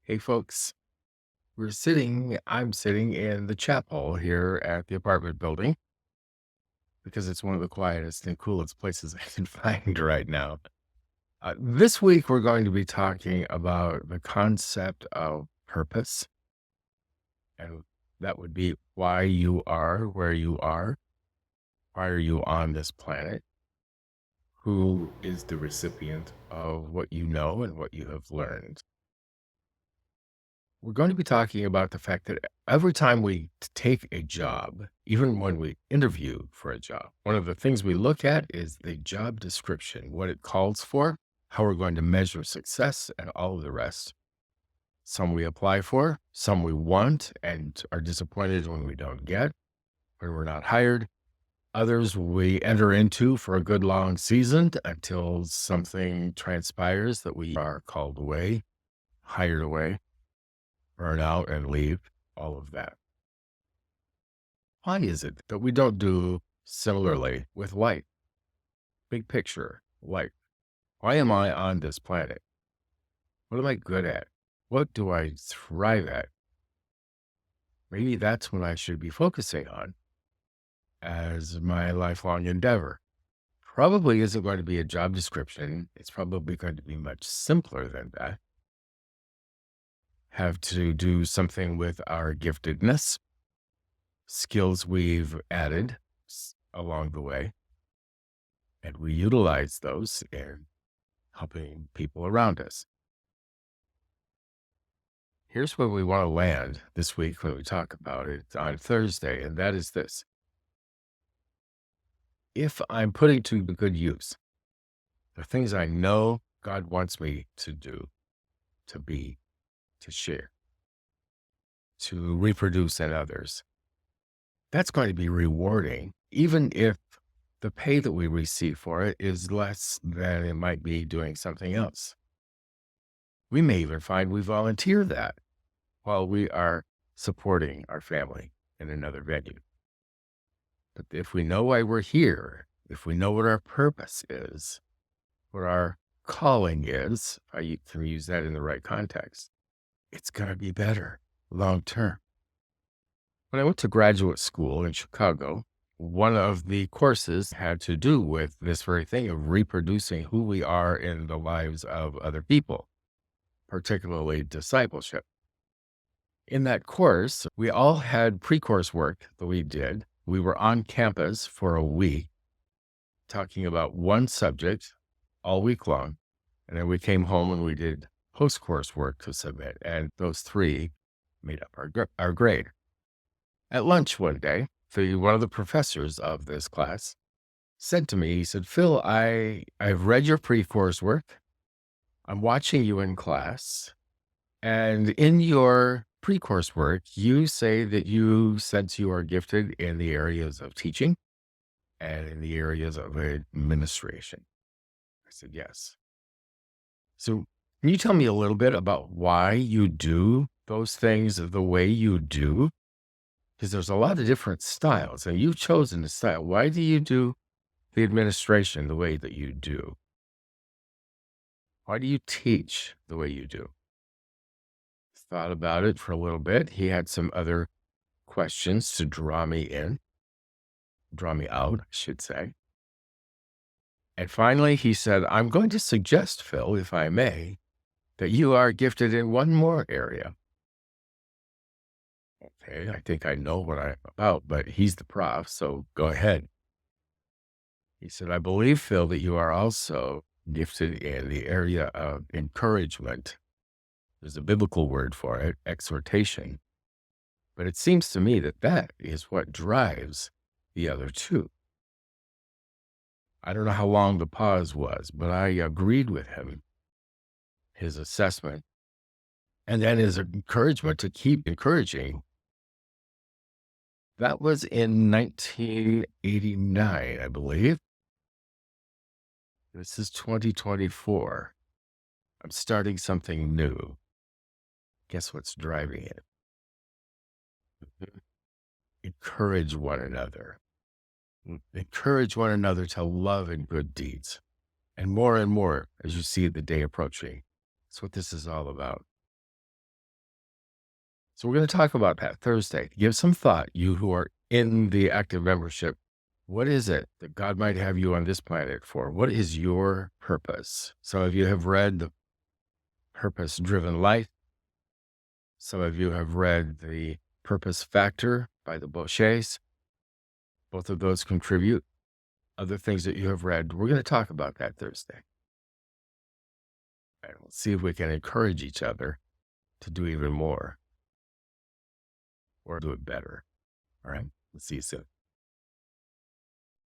Hey folks, I'm sitting in the chapel here at the apartment building because it's one of the quietest and coolest places I can find right now. This week, we're going to be talking about the concept of purpose, and that would be why you are where you are. Why are you on this planet? Who is the recipient of what you know and what you have learned? We're going to be talking about the fact that every time we take a job, even when we interview for a job, one of the things we look at is the job description, what it calls for, how we're going to measure success, and all of the rest. Some we apply for, some we want and are disappointed when we don't get, when we're not hired. Others we enter into for a good long season until something transpires that we are called away, hired away, burn out, and leave, all of that. Why is it that we don't do similarly with life? Big picture, life. Why am I on this planet? What am I good at? What do I thrive at? Maybe that's what I should be focusing on as my lifelong endeavor. Probably isn't going to be a job description. It's probably going to be much simpler than that. Have to do something with our giftedness, skills we've added along the way, and we utilize those in helping people around us. Here's where we want to land this week when we talk about it on Thursday, and that is this. If I'm putting to good use the things I know God wants me to do, to be, to share, to reproduce in others, that's going to be rewarding, even if the pay that we receive for it is less than it might be doing something else. We may even find we volunteer that while we are supporting our family in another venue. But if we know why we're here, if we know what our purpose is, what our calling is, if I can use that in the right context, it's going to be better long term. When I went to graduate school in Chicago, one of the courses had to do with this very thing of reproducing who we are in the lives of other people, particularly discipleship. In that course, we all had pre-course work that we did. We were on campus for a week talking about one subject all week long. And then we came home and we did post-course work to submit. And those three made up our grade. At lunch one day, one of the professors of this class said to me, he said, Phil, I've read your pre-course work. I'm watching you in class. And in your pre-course work, you say that you sense you are gifted in the areas of teaching and in the areas of administration. I said, yes. So can you tell me a little bit about why you do those things the way you do? Because there's a lot of different styles and you've chosen a style. Why do you do the administration the way that you do? Why do you teach the way you do? Thought about it for a little bit. He had some other questions to draw me out, I should say. And finally, he said, I'm going to suggest, Phil, if I may, that you are gifted in one more area. Okay, I think I know what I'm about, but he's the prof, so go ahead. He said, I believe, Phil, that you are also gifted in the area of encouragement. There's a biblical word for it, exhortation. But it seems to me that that is what drives the other two. I don't know how long the pause was, but I agreed with him, his assessment, and then his encouragement to keep encouraging. That was in 1989, I believe. This is 2024. I'm starting something new. Guess what's driving it? Encourage one another. Encourage one another to love and good deeds. And more as you see the day approaching. That's what this is all about. So we're going to talk about that Thursday. Give some thought, you who are in the active membership. What is it that God might have you on this planet for? What is your purpose? Some of you have read The Purpose Driven Life. Some of you have read The Purpose Factor by the Bosches. Both of those contribute. Other things that you have read, we're going to talk about that Thursday. And we'll see if we can encourage each other to do even more or do it better. All right. We'll see you soon.